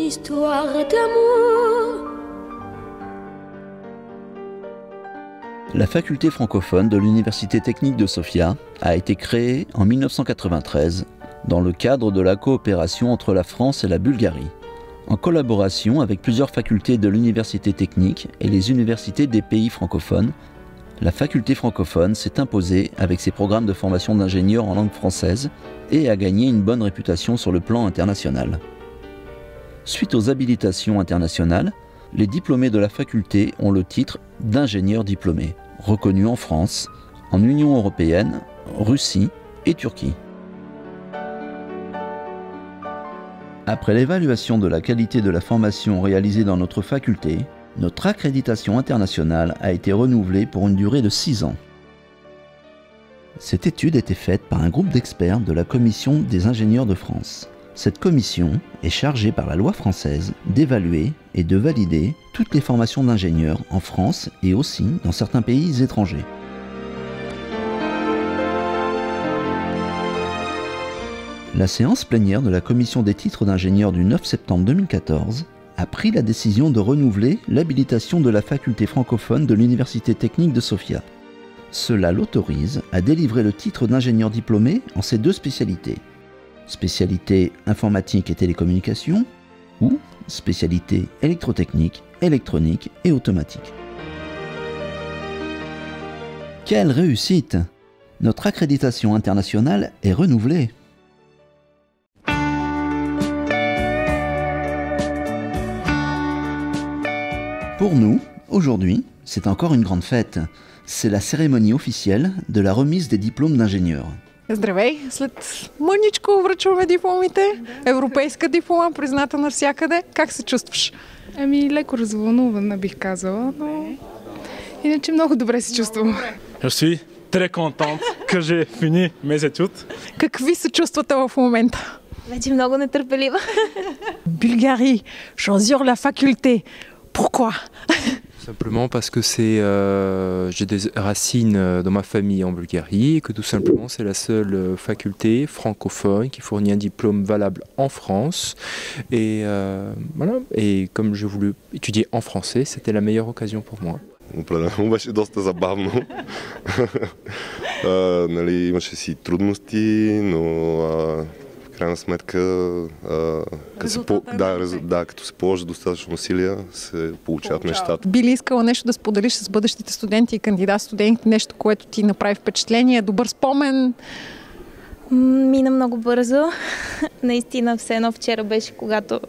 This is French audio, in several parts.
histoire d'amour. La faculté francophone de l'Université technique de Sofia a été créée en 1993 dans le cadre de la coopération entre la France et la Bulgarie, en collaboration avec plusieurs facultés de l'université technique et les universités des pays francophones. La faculté francophone s'est imposée avec ses programmes de formation d'ingénieurs en langue française et a gagné une bonne réputation sur le plan international. Suite aux habilitations internationales, les diplômés de la faculté ont le titre d'ingénieur diplômé, reconnu en France, en Union européenne, Russie et Turquie. Après l'évaluation de la qualité de la formation réalisée dans notre faculté, notre accréditation internationale a été renouvelée pour une durée de 6 ans. Cette étude a été faite par un groupe d'experts de la Commission des ingénieurs de France. Cette commission est chargée par la loi française d'évaluer et de valider toutes les formations d'ingénieurs en France et aussi dans certains pays étrangers. La séance plénière de la commission des titres d'ingénieur du 9 septembre 2014 a pris la décision de renouveler l'habilitation de la faculté francophone de l'Université technique de Sofia. Cela l'autorise à délivrer le titre d'ingénieur diplômé en ces 2 spécialités. Spécialité informatique et télécommunications ou spécialité électrotechnique, électronique et automatique. Quelle réussite! Notre accréditation internationale est renouvelée. Pour nous, aujourd'hui, c'est encore une grande fête. C'est la cérémonie officielle de la remise des diplômes d'ingénieurs. Здравей! След мъничко връчваме дипломите. Европейска диплома, призната навсякъде. Как се чувстваш? Ами леко развълнувана бих казала, но иначе много добре се чувствам. Je suis très contente que j'ai fini mes études. Какви са чувствата в момента? Вече много нетърпелива. Bulgarie, choisir la faculté. Pourquoi? Simplement parce que j'ai des racines dans ma famille en Bulgarie et que tout simplement c'est la seule faculté francophone qui fournit un diplôme valable en France. Et voilà. Et comme je voulais étudier en français, c'était la meilleure occasion pour moi. Определено беше доста забавно. Имаше си трудности, но в крайна сметка, като се положи достатъчно усилия, се получават нещата. Би ли искала нещо да споделиш с бъдещите студенти и кандидат-студенти, нещо, което ти направи впечатление, добър спомен? Мина много бързо. Наистина, все едно вчера беше, когато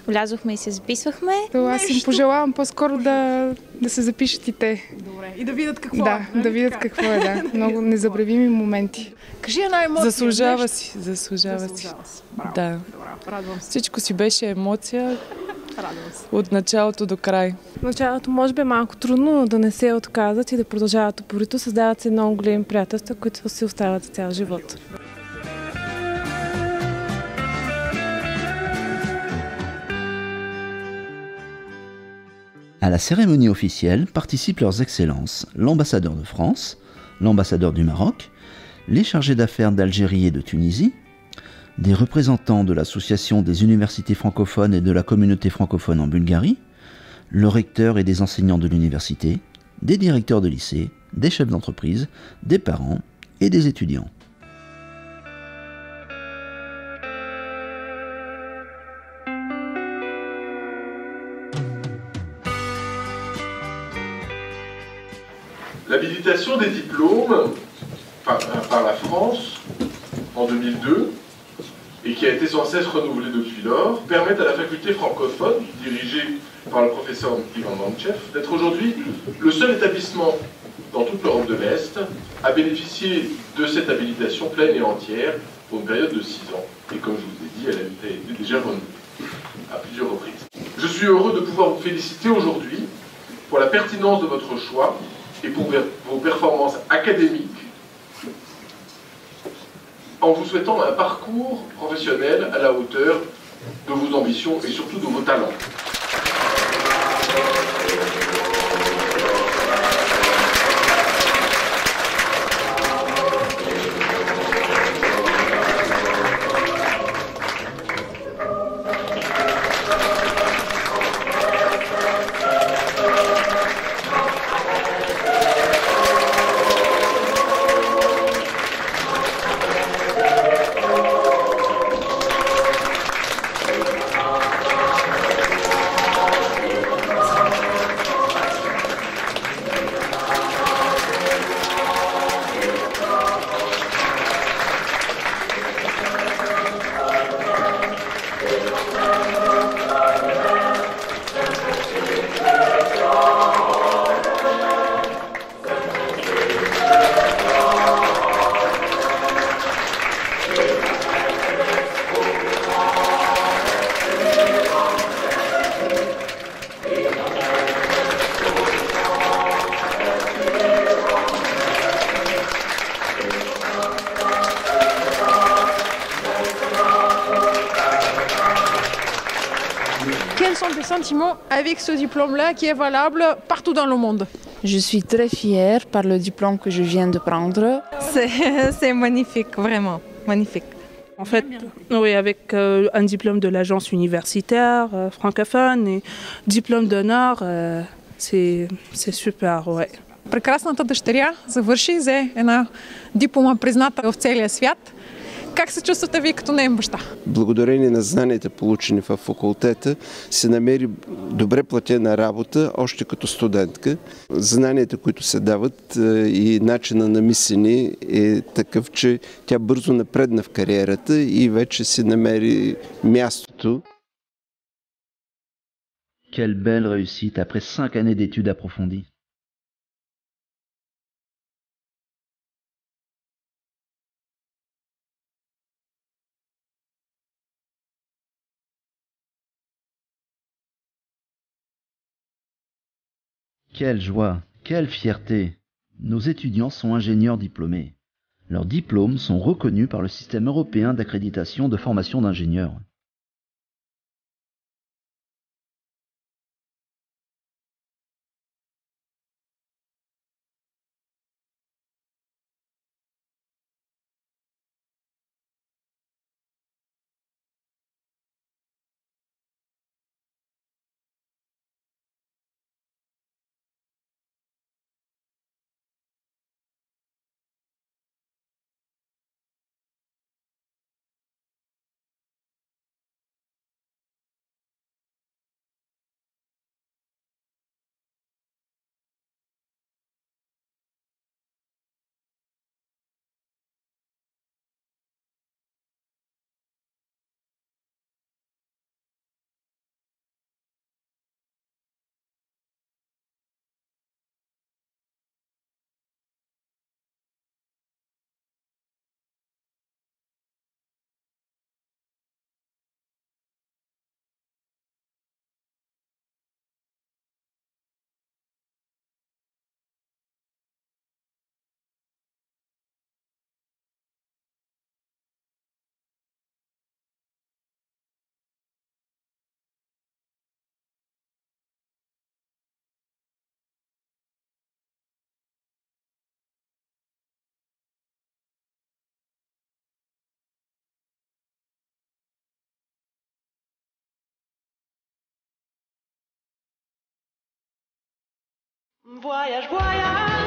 влязохме и се записвахме. Аз им пожелавам по-скоро да се запишат и те. Добре. И да видят какво е. Да видят какво е, да. Много незабравими моменти. Кажи една емоция. Заслужава си. Да. Радвам се. Всичко си беше емоция. От началото до край. Началото може би е малко трудно, но да не се отказват и да продължават упорито. Създават се много големи приятелства, които си остават за цял живот. À la cérémonie officielle participent leurs excellences, l'ambassadeur de France, l'ambassadeur du Maroc, les chargés d'affaires d'Algérie et de Tunisie, des représentants de l'association des universités francophones et de la communauté francophone en Bulgarie, le recteur et des enseignants de l'université, des directeurs de lycée, des chefs d'entreprise, des parents et des étudiants. L'habilitation des diplômes par la France en 2002 et qui a été sans cesse renouvelée depuis lors permet à la faculté francophone, dirigée par le professeur Ivan Manchev, d'être aujourd'hui le seul établissement dans toute l'Europe de l'Est à bénéficier de cette habilitation pleine et entière pour une période de 6 ans. Et comme je vous ai dit, elle a été déjà renouvelée à plusieurs reprises. Je suis heureux de pouvoir vous féliciter aujourd'hui pour la pertinence de votre choix et pour vos performances académiques, en vous souhaitant un parcours professionnel à la hauteur de vos ambitions et surtout de vos talents. Quels sont tes sentiments avec ce diplôme-là qui est valable partout dans le monde? Je suis très fière par le diplôme que je viens de prendre. C'est magnifique, vraiment magnifique. En fait, oui, avec un diplôme de l'agence universitaire francophone et diplôme d'honneur, c'est super, ouais. Прекрасната дъщеря завърши, взе една диплома призната в целия свят. Как се чувствате вие като неин баща? Благодарение на знанията, получени в факултета, се намери добре платена работа, още като студентка. Знанията, които се дават и начина на мислене е такъв, че тя бързо напредна в кариерата и вече си намери мястото. Quelle belle réussite après 5 années d'études approfondies. Quelle joie, quelle fierté! Nos étudiants sont ingénieurs diplômés. Leurs diplômes sont reconnus par le système européen d'accréditation de formation d'ingénieurs. Voyage, voyage.